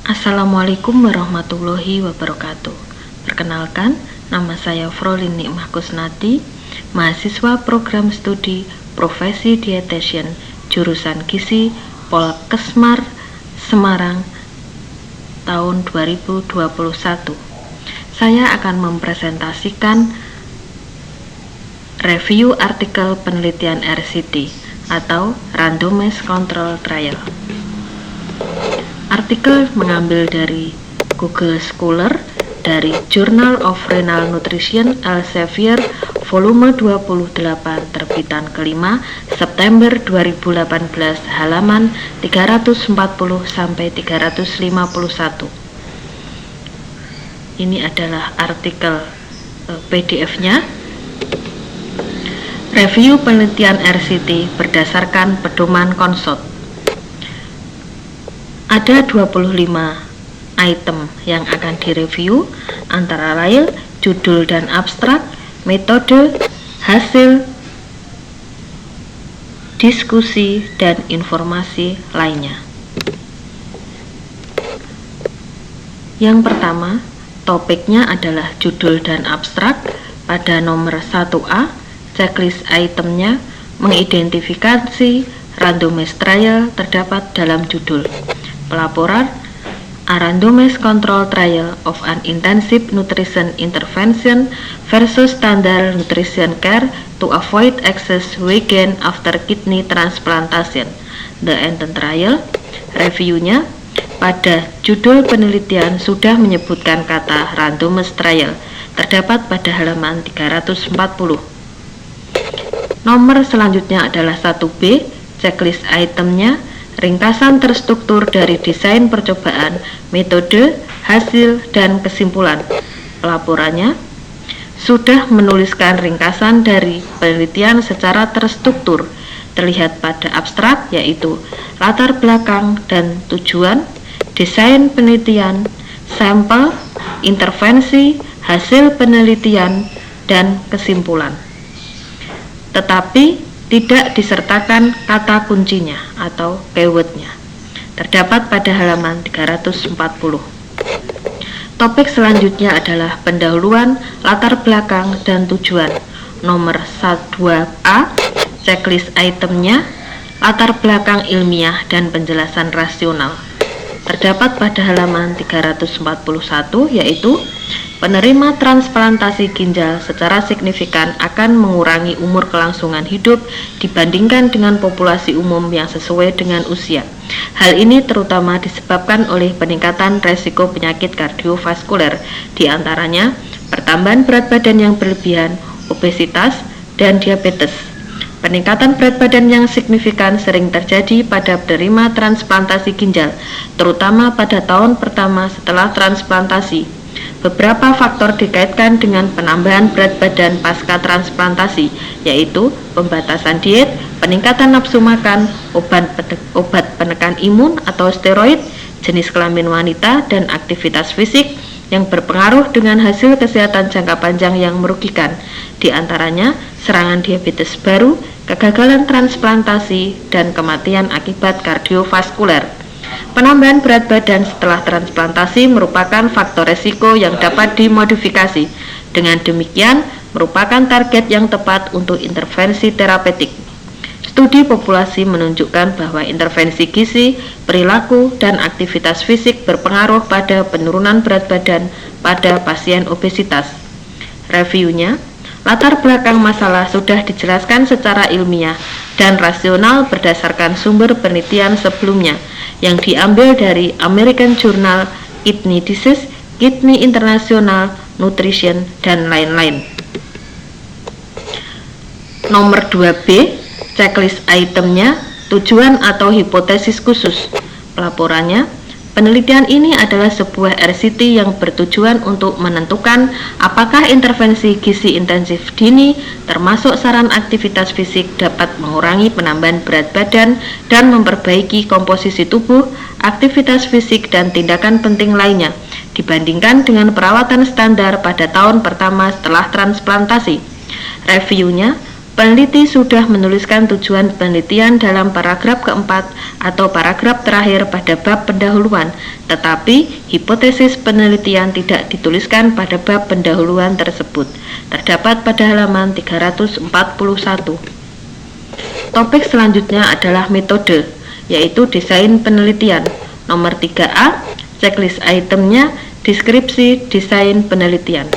Assalamualaikum warahmatullahi wabarakatuh. Perkenalkan, nama saya Frolin Nikmah Kusnadi, mahasiswa program studi Profesi Dietitian jurusan Gizi Polkesmar Semarang tahun 2021. Saya akan mempresentasikan review artikel penelitian RCT atau Randomized Control Trial. Artikel mengambil dari Google Scholar dari Journal of Renal Nutrition Elsevier volume 28 terbitan kelima September 2018 halaman 340 sampai 351. Ini adalah artikel PDF-nya. Review penelitian RCT berdasarkan pedoman konsult. Ada 25 item yang akan direview, antara lain judul dan abstrak, metode, hasil, diskusi, dan informasi lainnya. Yang pertama, topiknya adalah judul dan abstrak. Pada nomor 1A, checklist itemnya mengidentifikasi randomized trial terdapat dalam judul. Pelaporan A randomized control trial of an intensive nutrition intervention versus standard nutrition care to avoid excess weight gain after kidney transplantation. The Enten trial. Reviewnya, pada judul penelitian sudah menyebutkan kata randomized trial, terdapat pada halaman 340. Nomor selanjutnya adalah 1B, checklist itemnya ringkasan terstruktur dari desain percobaan, metode, hasil, dan kesimpulan. Pelaporannya sudah menuliskan ringkasan dari penelitian secara terstruktur, terlihat pada abstrak, yaitu latar belakang dan tujuan, desain penelitian, sampel, intervensi, hasil penelitian, dan kesimpulan. Tetapi tidak disertakan kata kuncinya atau keywordnya. Terdapat pada halaman 340. Topik selanjutnya adalah pendahuluan, latar belakang, dan tujuan. Nomor 2A, checklist itemnya, latar belakang ilmiah dan penjelasan rasional. Terdapat pada halaman 341, yaitu penerima transplantasi ginjal secara signifikan akan mengurangi umur kelangsungan hidup dibandingkan dengan populasi umum yang sesuai dengan usia. Hal ini terutama disebabkan oleh peningkatan resiko penyakit kardiovaskuler, diantaranya pertambahan berat badan yang berlebihan, obesitas, dan diabetes. Peningkatan berat badan yang signifikan sering terjadi pada penerima transplantasi ginjal, terutama pada tahun pertama setelah transplantasi. Beberapa faktor dikaitkan dengan penambahan berat badan pasca transplantasi, yaitu pembatasan diet, peningkatan nafsu makan, obat penekan imun atau steroid, jenis kelamin wanita, dan aktivitas fisik yang berpengaruh dengan hasil kesehatan jangka panjang yang merugikan, di antaranya serangan diabetes baru, kegagalan transplantasi, dan kematian akibat kardiovaskuler. Penambahan berat badan setelah transplantasi merupakan faktor resiko yang dapat dimodifikasi. Dengan demikian, merupakan target yang tepat untuk intervensi terapeutik. Studi populasi menunjukkan bahwa intervensi gizi, perilaku, dan aktivitas fisik berpengaruh pada penurunan berat badan pada pasien obesitas. Reviewnya, latar belakang masalah sudah dijelaskan secara ilmiah dan rasional berdasarkan sumber penelitian sebelumnya yang diambil dari American Journal Kidney Disease, Kidney International Nutrition, dan lain-lain. Nomor 2B, checklist itemnya, tujuan atau hipotesis khusus. Pelaporannya, penelitian ini adalah sebuah RCT yang bertujuan untuk menentukan apakah intervensi gizi intensif dini termasuk saran aktivitas fisik dapat mengurangi penambahan berat badan dan memperbaiki komposisi tubuh, aktivitas fisik, dan tindakan penting lainnya dibandingkan dengan perawatan standar pada tahun pertama setelah transplantasi. Reviewnya, Peneliti sudah menuliskan tujuan penelitian dalam paragraf keempat atau paragraf terakhir pada bab pendahuluan, tetapi hipotesis penelitian tidak dituliskan pada bab pendahuluan tersebut. Terdapat pada halaman 341. Topik selanjutnya adalah metode, yaitu desain penelitian. Nomor 3A, checklist itemnya, deskripsi desain penelitian.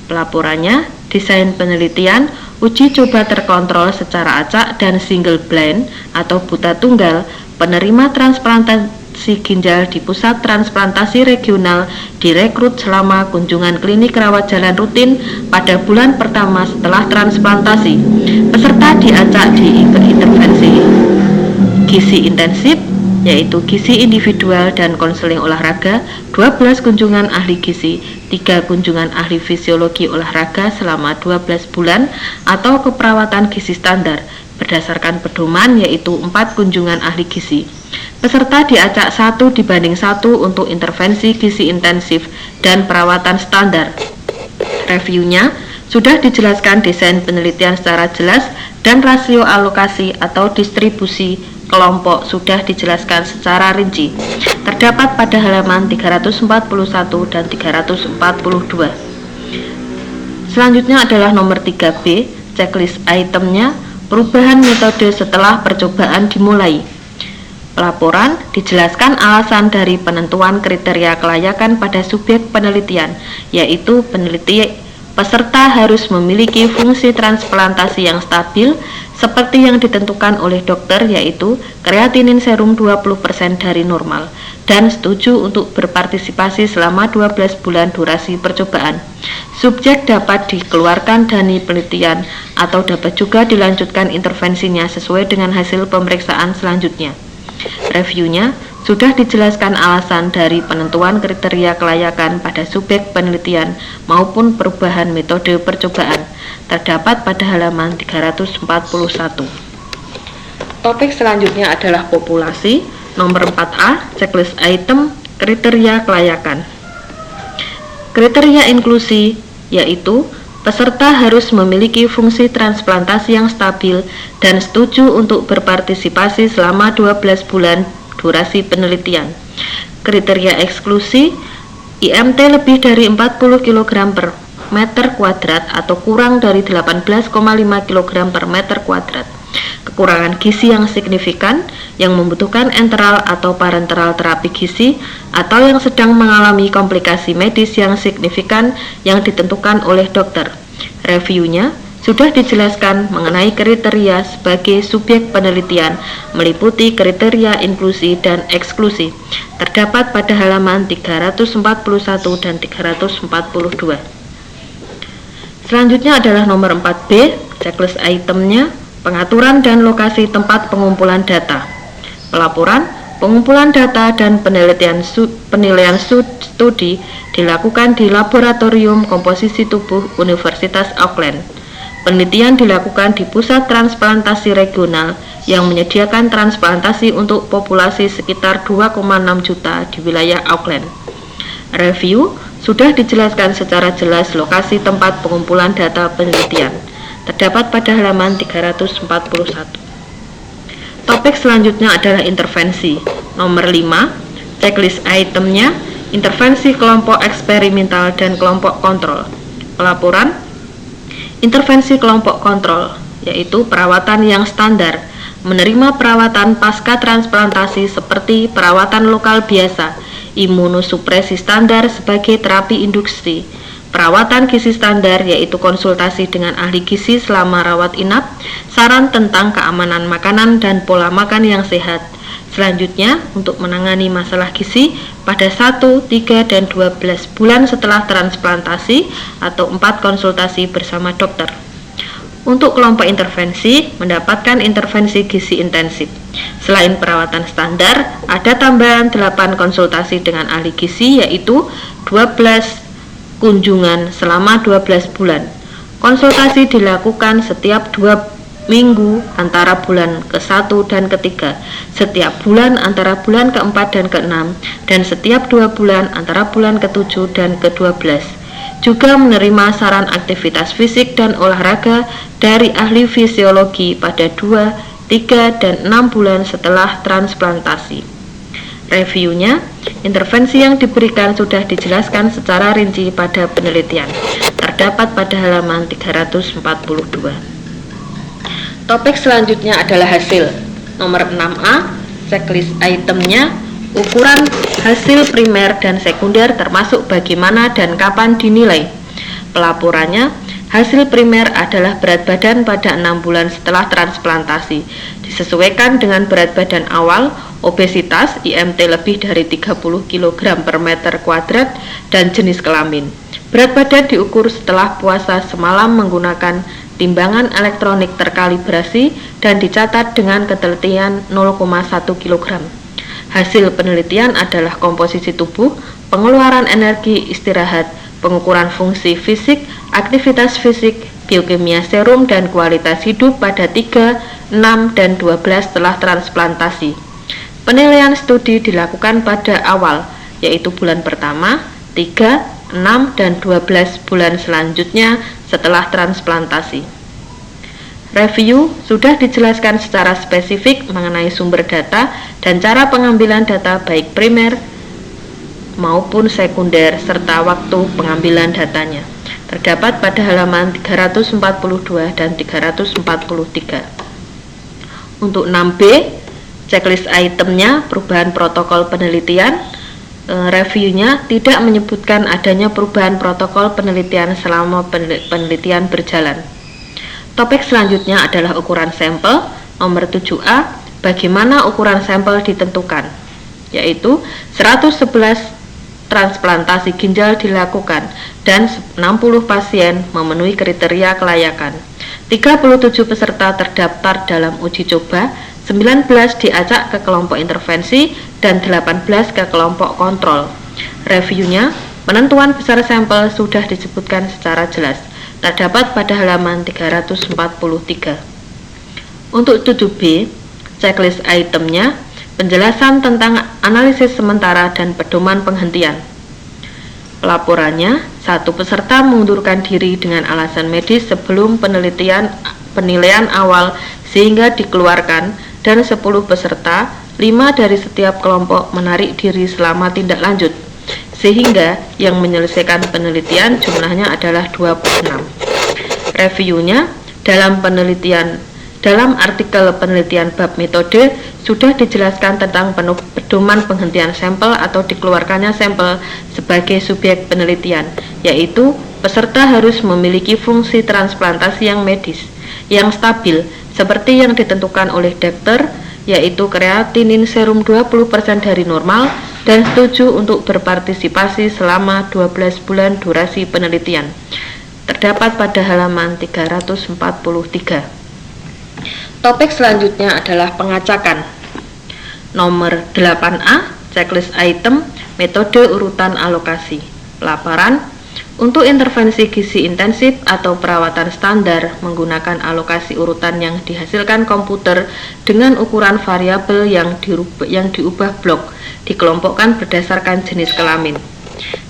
Pelaporannya, desain penelitian, uji coba terkontrol secara acak dan single blind atau buta tunggal, penerima transplantasi ginjal di pusat transplantasi regional direkrut selama kunjungan klinik rawat jalan rutin pada bulan pertama setelah transplantasi. Peserta diacak di intervensi gizi intensif, yaitu gizi individual dan konseling olahraga, 12 kunjungan ahli gizi, 3 kunjungan ahli fisiologi olahraga selama 12 bulan atau keperawatan gizi standar berdasarkan pedoman, yaitu 4 kunjungan ahli gizi. Peserta diacak 1:1 untuk intervensi gizi intensif dan perawatan standar. Reviewnya, sudah dijelaskan desain penelitian secara jelas dan rasio alokasi atau distribusi kelompok sudah dijelaskan secara rinci. Terdapat pada halaman 341 dan 342. Selanjutnya adalah nomor 3B, checklist itemnya, perubahan metode setelah percobaan dimulai. Pelaporan dijelaskan alasan dari penentuan kriteria kelayakan pada subjek penelitian, yaitu peserta harus memiliki fungsi transplantasi yang stabil seperti yang ditentukan oleh dokter, yaitu kreatinin serum 20% dari normal, dan setuju untuk berpartisipasi selama 12 bulan durasi percobaan. Subjek dapat dikeluarkan dari penelitian atau dapat juga dilanjutkan intervensinya sesuai dengan hasil pemeriksaan selanjutnya. Reviewnya, sudah dijelaskan alasan dari penentuan kriteria kelayakan pada subjek penelitian maupun perubahan metode percobaan. Terdapat pada halaman 341. Topik selanjutnya adalah populasi. Nomor 4A, checklist item, kriteria kelayakan. Kriteria inklusi, yaitu peserta harus memiliki fungsi transplantasi yang stabil dan setuju untuk berpartisipasi selama 12 bulan durasi penelitian. Kriteria eksklusi, IMT lebih dari 40 kg per meter kuadrat atau kurang dari 18,5 kg per meter kuadrat. Kekurangan gizi yang signifikan, yang membutuhkan enteral atau parenteral terapi gizi, atau yang sedang mengalami komplikasi medis yang signifikan yang ditentukan oleh dokter. Reviewnya sudah dijelaskan mengenai kriteria sebagai subjek penelitian, meliputi kriteria inklusi dan eksklusi. Terdapat pada halaman 341 dan 342. Selanjutnya adalah nomor 4B, checklist itemnya, pengaturan dan lokasi tempat pengumpulan data. Pelaporan, pengumpulan data dan penilaian studi dilakukan di Laboratorium Komposisi Tubuh Universitas Auckland. Penelitian dilakukan di Pusat Transplantasi Regional yang menyediakan transplantasi untuk populasi sekitar 2,6 juta di wilayah Auckland. Review, sudah dijelaskan secara jelas lokasi tempat pengumpulan data penelitian. Terdapat pada halaman 341. Topik selanjutnya adalah intervensi. Nomor 5, checklist itemnya, intervensi kelompok eksperimental dan kelompok kontrol. Pelaporan, intervensi kelompok kontrol, yaitu perawatan yang standar, menerima perawatan pasca transplantasi seperti perawatan lokal biasa, imunosupresi standar sebagai terapi induksi, perawatan gizi standar yaitu konsultasi dengan ahli gizi selama rawat inap, saran tentang keamanan makanan dan pola makan yang sehat. Selanjutnya, untuk menangani masalah gizi pada 1, 3, dan 12 bulan setelah transplantasi atau 4 konsultasi bersama dokter. Untuk kelompok intervensi, mendapatkan intervensi gizi intensif. Selain perawatan standar, ada tambahan 8 konsultasi dengan ahli gizi, yaitu 12 kunjungan selama 12 bulan. Konsultasi dilakukan setiap 2 minggu antara bulan ke-1 dan ke-3, setiap bulan antara bulan ke-4 dan ke-6, dan setiap 2 bulan antara bulan ke-7 dan ke-12. juga menerima saran aktivitas fisik dan olahraga dari ahli fisiologi pada 2, 3, dan 6 bulan setelah transplantasi. Reviewnya, intervensi yang diberikan sudah dijelaskan secara rinci pada penelitian. Terdapat pada halaman 342. Topik selanjutnya adalah hasil. Nomor 6A, checklist itemnya, ukuran hasil primer dan sekunder termasuk bagaimana dan kapan dinilai. Pelaporannya, hasil primer adalah berat badan pada 6 bulan setelah transplantasi, disesuaikan dengan berat badan awal, obesitas, IMT lebih dari 30 kg per meter kuadrat, dan jenis kelamin. Berat badan diukur setelah puasa semalam menggunakan timbangan elektronik terkalibrasi dan dicatat dengan ketelitian 0,1 kg. Hasil penelitian adalah komposisi tubuh, pengeluaran energi istirahat, pengukuran fungsi fisik, aktivitas fisik, biokimia serum, dan kualitas hidup pada 3, 6, dan 12 setelah transplantasi. Penilaian studi dilakukan pada awal, yaitu bulan pertama, 3, 6, dan 12 bulan selanjutnya setelah transplantasi. Review sudah dijelaskan secara spesifik mengenai sumber data dan cara pengambilan data baik primer maupun sekunder serta waktu pengambilan datanya. Terdapat pada halaman 342 dan 343. Untuk 6B, checklist itemnya perubahan protokol penelitian. Reviewnya tidak menyebutkan adanya perubahan protokol penelitian selama penelitian berjalan. Topik selanjutnya adalah ukuran sampel. Nomor 7A, bagaimana ukuran sampel ditentukan, yaitu 111 transplantasi ginjal dilakukan dan 60 pasien memenuhi kriteria kelayakan. 37 peserta terdaftar dalam uji coba, 19 diacak ke kelompok intervensi dan 18 ke kelompok kontrol. Reviewnya, penentuan besar sampel sudah disebutkan secara jelas. Terdapat pada halaman 343. Untuk 7B, checklist itemnya, penjelasan tentang analisis sementara dan pedoman penghentian. Pelaporannya, satu peserta mengundurkan diri dengan alasan medis sebelum penilaian awal sehingga dikeluarkan, dan 10 peserta, 5 dari setiap kelompok menarik diri selama tindak lanjut, sehingga yang menyelesaikan penelitian jumlahnya adalah 26. Reviewnya, dalam artikel penelitian bab metode sudah dijelaskan tentang pedoman penghentian sampel atau dikeluarkannya sampel sebagai subjek penelitian, yaitu peserta harus memiliki fungsi transplantasi yang medis, yang stabil, seperti yang ditentukan oleh dokter, yaitu kreatinin serum 20% dari normal, dan setuju untuk berpartisipasi selama 12 bulan durasi penelitian. Terdapat pada halaman 343. Topik selanjutnya adalah pengacakan. Nomor 8A, checklist item, metode urutan alokasi. Pelaporan, untuk intervensi gizi intensif atau perawatan standar menggunakan alokasi urutan yang dihasilkan komputer dengan ukuran variabel yang diubah blok, dikelompokkan berdasarkan jenis kelamin.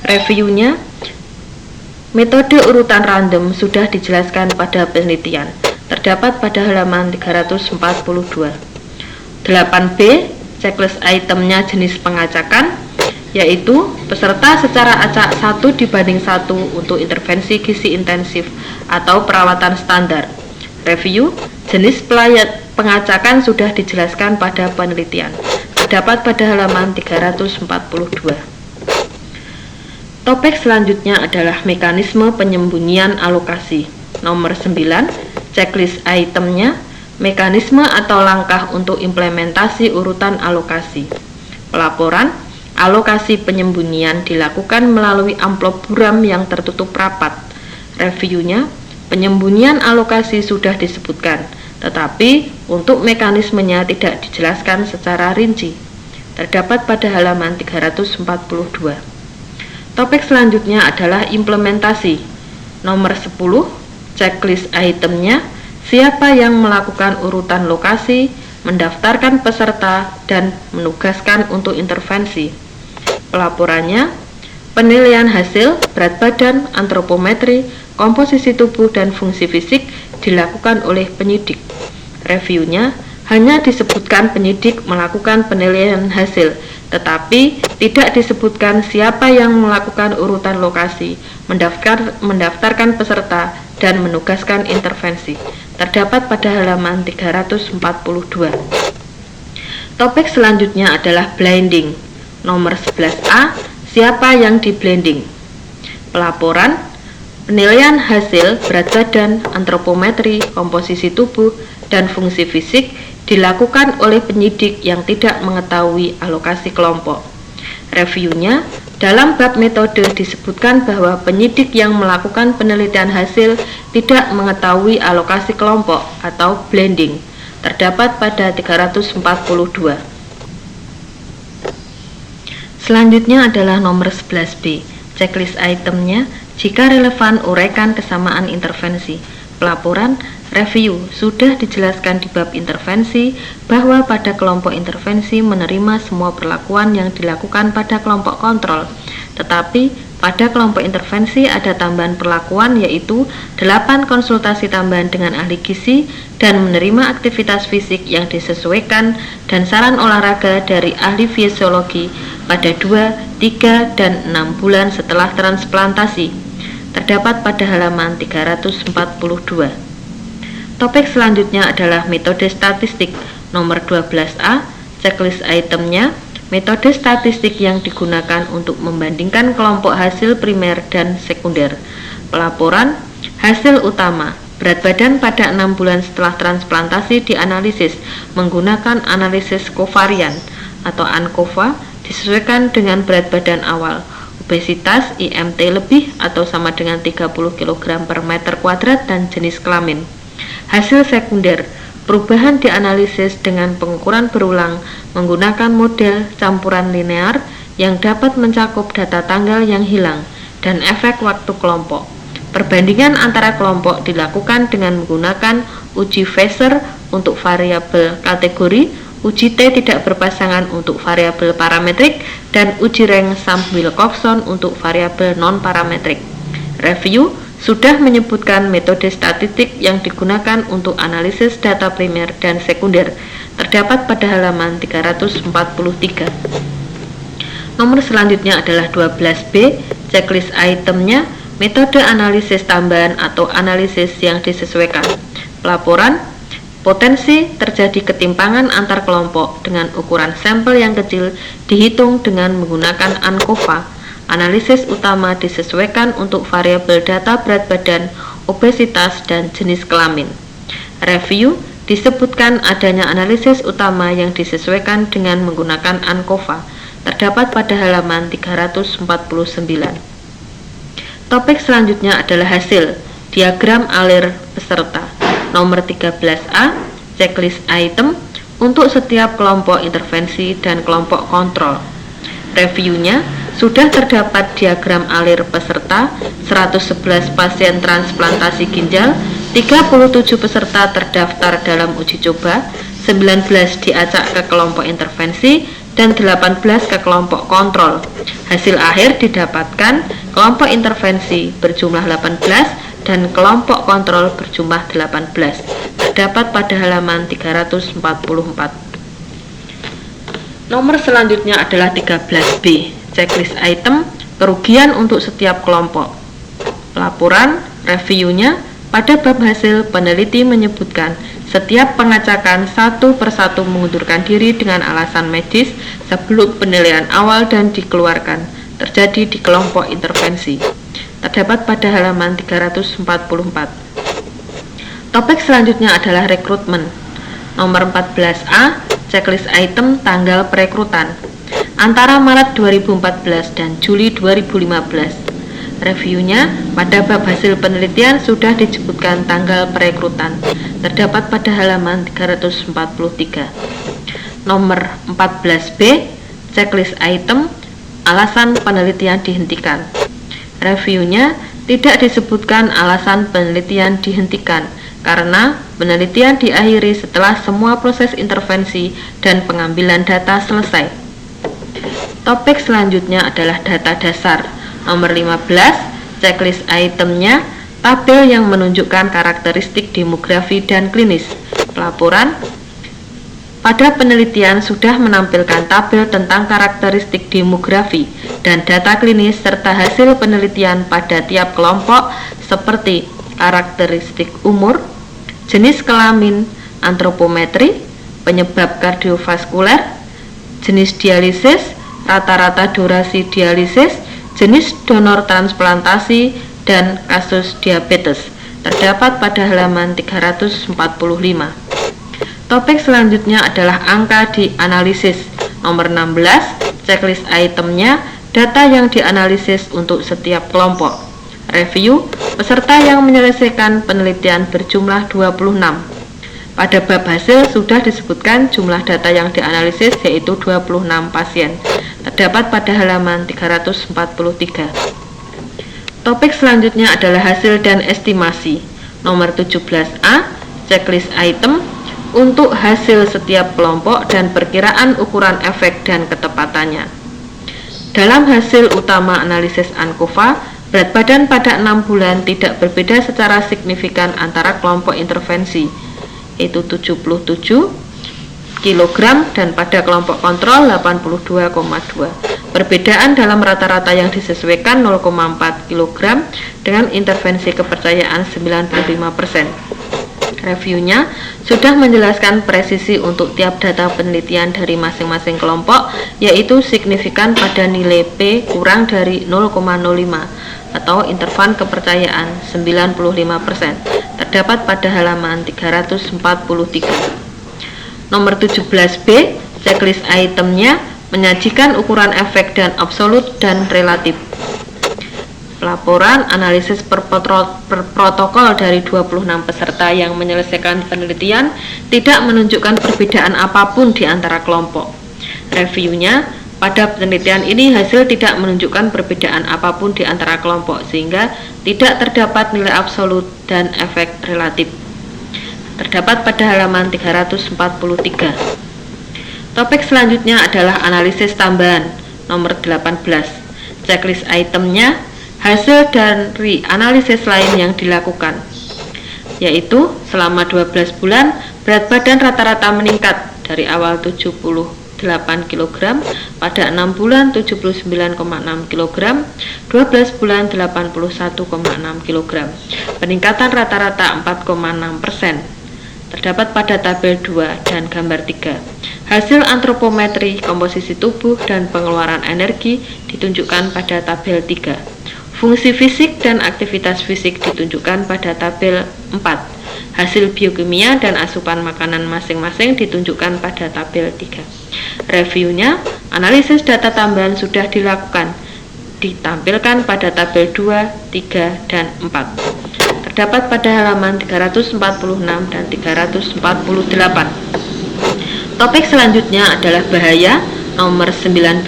Reviewnya, metode urutan random sudah dijelaskan pada penelitian. Terdapat pada halaman 342. 8B, checklist itemnya jenis pengacakan, yaitu peserta secara acak 1:1 untuk intervensi gizi intensif atau perawatan standar. Review, jenis pengacakan sudah dijelaskan pada penelitian. Terdapat pada halaman 342. Topik selanjutnya adalah mekanisme penyembunyian alokasi. Nomor 9, checklist itemnya, mekanisme atau langkah untuk implementasi urutan alokasi. Pelaporan, alokasi penyembunyian dilakukan melalui amplop buram yang tertutup rapat. Reviewnya, penyembunyian alokasi sudah disebutkan, tetapi untuk mekanismenya tidak dijelaskan secara rinci. Terdapat pada halaman 342. Topik selanjutnya adalah implementasi. Nomor 10, checklist itemnya, siapa yang melakukan urutan lokasi, mendaftarkan peserta, dan menugaskan untuk intervensi. Pelaporannya, Penilaian hasil, berat badan, antropometri, komposisi tubuh, dan fungsi fisik dilakukan oleh penyidik. Reviewnya hanya disebutkan penyidik melakukan penilaian hasil, tetapi tidak disebutkan siapa yang melakukan urutan lokasi, mendaftarkan peserta, dan menugaskan intervensi. Terdapat pada halaman 342. Topik selanjutnya adalah blinding. Nomor 11A, siapa yang di blinding? Pelaporan, penilaian hasil berat badan, antropometri, komposisi tubuh, dan fungsi fisik dilakukan oleh penyidik yang tidak mengetahui alokasi kelompok. Reviewnya, dalam bab metode disebutkan bahwa penyidik yang melakukan penelitian hasil tidak mengetahui alokasi kelompok atau blending. Terdapat pada 342. Selanjutnya adalah nomor 11B, checklist itemnya, jika relevan uraikan kesamaan intervensi. Pelaporan, review, sudah dijelaskan di bab intervensi bahwa pada kelompok intervensi menerima semua perlakuan yang dilakukan pada kelompok kontrol. Tetapi pada kelompok intervensi ada tambahan perlakuan, yaitu 8 konsultasi tambahan dengan ahli gizi dan menerima aktivitas fisik yang disesuaikan dan saran olahraga dari ahli fisiologi pada 2, 3, dan 6 bulan setelah transplantasi. Terdapat pada halaman 342. Topik selanjutnya adalah metode statistik. Nomor 12A, checklist itemnya, metode statistik yang digunakan untuk membandingkan kelompok hasil primer dan sekunder. Pelaporan, hasil utama, berat badan pada 6 bulan setelah transplantasi dianalisis menggunakan analisis kovarian atau ANCOVA disesuaikan dengan berat badan awal. Obesitas IMT lebih atau sama dengan 30 kg per meter kuadrat dan jenis kelamin. Hasil sekunder, perubahan dianalisis dengan pengukuran berulang menggunakan model campuran linear yang dapat mencakup data tanggal yang hilang dan efek waktu kelompok. Perbandingan antara kelompok dilakukan dengan menggunakan uji Fieser untuk variabel kategori, uji T tidak berpasangan untuk variabel parametrik, dan uji rank Sum-Wilcoxon untuk variabel non-parametrik. Review sudah menyebutkan metode statistik yang digunakan untuk analisis data primer dan sekunder. Terdapat pada halaman 343. Nomor selanjutnya adalah 12B, checklist itemnya, metode analisis tambahan atau analisis yang disesuaikan. Pelaporan, potensi terjadi ketimpangan antar kelompok dengan ukuran sampel yang kecil dihitung dengan menggunakan ANCOVA. Analisis utama disesuaikan untuk variabel data berat badan, obesitas, dan jenis kelamin. Review disebutkan adanya analisis utama yang disesuaikan dengan menggunakan ANCOVA. Terdapat pada halaman 349. Topik selanjutnya adalah hasil, diagram alir peserta. Nomor 13A, checklist item untuk setiap kelompok intervensi dan kelompok kontrol. Reviewnya, sudah terdapat diagram alir peserta, 111 pasien transplantasi ginjal, 37 peserta terdaftar dalam uji coba, 19 diacak ke kelompok intervensi, dan 18 ke kelompok kontrol. Hasil akhir didapatkan kelompok intervensi berjumlah 18 dan kelompok kontrol berjumlah 18. Terdapat pada halaman 344. Nomor selanjutnya adalah 13B, checklist item, kerugian untuk setiap kelompok. Laporan, reviewnya, pada bab hasil peneliti menyebutkan setiap pengacakan satu persatu mengundurkan diri dengan alasan medis sebelum penilaian awal dan dikeluarkan terjadi di kelompok intervensi. Terdapat pada halaman 344. Topik selanjutnya adalah rekrutmen. Nomor 14A, checklist item tanggal perekrutan antara Maret 2014 dan Juli 2015. Reviewnya, pada bab hasil penelitian sudah disebutkan tanggal perekrutan. Terdapat pada halaman 343. Nomor 14B, checklist item alasan penelitian dihentikan. Reviewnya, tidak disebutkan alasan penelitian dihentikan karena penelitian diakhiri setelah semua proses intervensi dan pengambilan data selesai. Topik selanjutnya adalah data dasar. Nomor 15, checklist itemnya, tabel yang menunjukkan karakteristik demografi dan klinis. Pelaporan, pada penelitian sudah menampilkan tabel tentang karakteristik demografi dan data klinis serta hasil penelitian pada tiap kelompok seperti karakteristik umur, jenis kelamin, antropometri, penyebab kardiovaskuler, jenis dialisis, rata-rata durasi dialisis, jenis donor transplantasi, dan kasus diabetes. Terdapat pada halaman 345. Topik selanjutnya adalah angka dianalisis. Nomor 16, checklist itemnya, data yang dianalisis untuk setiap kelompok. Review, peserta yang menyelesaikan penelitian berjumlah 26. Pada bab hasil sudah disebutkan jumlah data yang dianalisis yaitu 26 pasien. Terdapat pada halaman 343. Topik selanjutnya adalah hasil dan estimasi. Nomor 17A, checklist item, untuk hasil setiap kelompok dan perkiraan ukuran efek dan ketepatannya. Dalam hasil utama analisis ANCOVA, berat badan pada 6 bulan tidak berbeda secara signifikan antara kelompok intervensi, yaitu 77 kg dan pada kelompok kontrol 82,2. Perbedaan dalam rata-rata yang disesuaikan 0,4 kg dengan intervensi kepercayaan 95%. Reviewnya sudah menjelaskan presisi untuk tiap data penelitian dari masing-masing kelompok, yaitu signifikan pada nilai P kurang dari 0,05 atau interval kepercayaan 95%. Terdapat pada halaman 343. Nomor 17B, checklist itemnya menyajikan ukuran efek dan absolut dan relatif. Pelaporan analisis per protokol dari 26 peserta yang menyelesaikan penelitian tidak menunjukkan perbedaan apapun di antara kelompok. Reviewnya, pada penelitian ini hasil tidak menunjukkan perbedaan apapun di antara kelompok sehingga tidak terdapat nilai absolut dan efek relatif. Terdapat pada halaman 343. Topik selanjutnya adalah analisis tambahan. Nomor 18. Checklist itemnya, hasil dari analisis lain yang dilakukan, yaitu selama 12 bulan berat badan rata-rata meningkat dari awal 78 kg pada 6 bulan 79,6 kg, 12 bulan 81,6 kg, peningkatan rata-rata 4,6%. Terdapat pada tabel 2 dan gambar 3. Hasil antropometri komposisi tubuh dan pengeluaran energi ditunjukkan pada tabel 3. Fungsi fisik dan aktivitas fisik ditunjukkan pada tabel 4. Hasil biokimia dan asupan makanan masing-masing ditunjukkan pada tabel 3. Reviewnya, analisis data tambahan sudah dilakukan, ditampilkan pada tabel 2, 3, dan 4. Terdapat pada halaman 346 dan 348. Topik selanjutnya adalah bahaya. Nomor 19,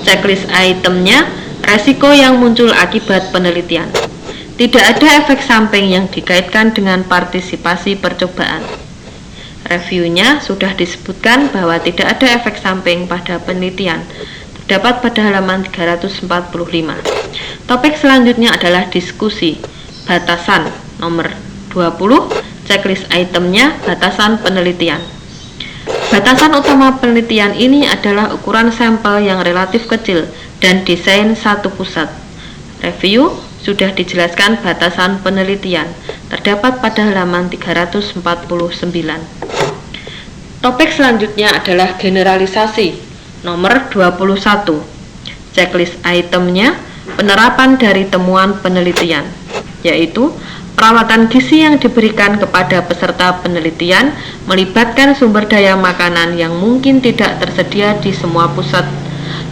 checklist itemnya, resiko yang muncul akibat penelitian. Tidak ada efek samping yang dikaitkan dengan partisipasi percobaan. Reviewnya sudah disebutkan bahwa tidak ada efek samping pada penelitian. Terdapat pada halaman 345. Topik selanjutnya adalah diskusi. Batasan. Nomor 20, checklist itemnya, batasan penelitian. Batasan utama penelitian ini adalah ukuran sampel yang relatif kecil dan desain satu pusat. Review sudah dijelaskan batasan penelitian. Terdapat pada halaman 349. Topik selanjutnya adalah generalisasi. Nomor 21. Checklist itemnya, penerapan dari temuan penelitian, yaitu perawatan gizi yang diberikan kepada peserta penelitian melibatkan sumber daya makanan yang mungkin tidak tersedia di semua pusat.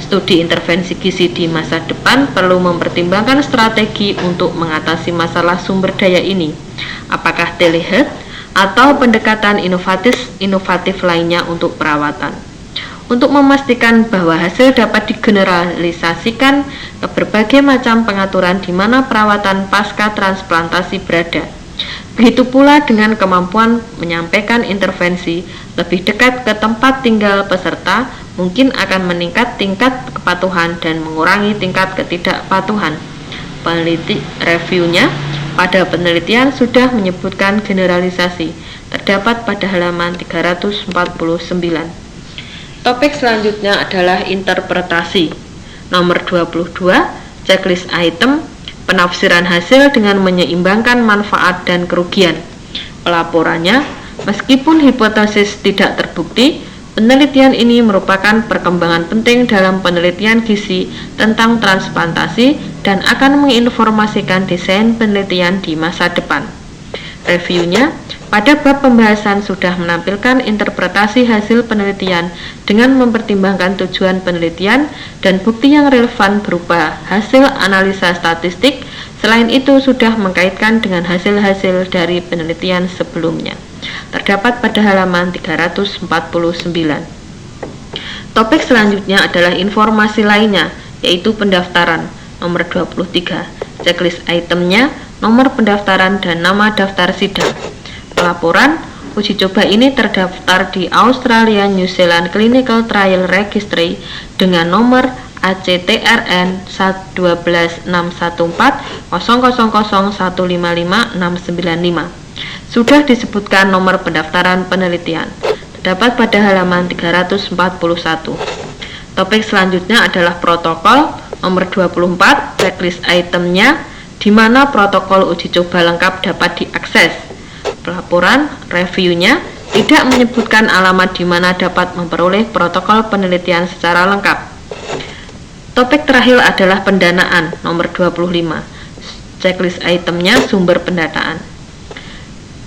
Studi intervensi gizi di masa depan perlu mempertimbangkan strategi untuk mengatasi masalah sumber daya ini. Apakah telehealth atau pendekatan inovatif lainnya untuk perawatan? Untuk memastikan bahwa hasil dapat digeneralisasikan ke berbagai macam pengaturan di mana perawatan pasca transplantasi berada. Begitu pula dengan kemampuan menyampaikan intervensi lebih dekat ke tempat tinggal peserta mungkin akan meningkat tingkat kepatuhan dan mengurangi tingkat ketidakpatuhan. Peneliti reviewnya pada penelitian sudah menyebutkan generalisasi, terdapat pada halaman 349. Topik selanjutnya adalah interpretasi. Nomor 22, checklist item, penafsiran hasil dengan menyeimbangkan manfaat dan kerugian. Pelaporannya, meskipun hipotesis tidak terbukti, penelitian ini merupakan perkembangan penting dalam penelitian gizi tentang transplantasi dan akan menginformasikan desain penelitian di masa depan. Reviewnya, pada bab pembahasan sudah menampilkan interpretasi hasil penelitian dengan mempertimbangkan tujuan penelitian dan bukti yang relevan berupa hasil analisa statistik. Selain itu sudah mengkaitkan dengan hasil-hasil dari penelitian sebelumnya. Terdapat pada halaman 349. Topik selanjutnya adalah informasi lainnya, yaitu pendaftaran. Nomor 23, checklist itemnya, nomor pendaftaran dan nama daftar sidang. Pelaporan, uji coba ini terdaftar di Australia New Zealand Clinical Trial Registry dengan nomor ACTRN 121414000155695. Sudah disebutkan nomor pendaftaran penelitian. Terdapat pada halaman 341. Topik selanjutnya adalah protokol. Nomor 24, checklist itemnya, di mana protokol uji coba lengkap dapat diakses. Pelaporan, reviewnya, tidak menyebutkan alamat di mana dapat memperoleh protokol penelitian secara lengkap. Topik terakhir adalah pendanaan. Nomor 25, checklist itemnya, sumber pendanaan.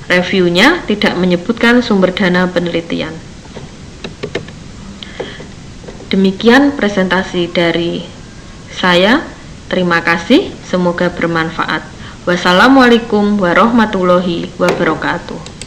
Reviewnya tidak menyebutkan sumber dana penelitian. Demikian presentasi dari saya. Terima kasih, semoga bermanfaat. Wassalamualaikum warahmatullahi wabarakatuh.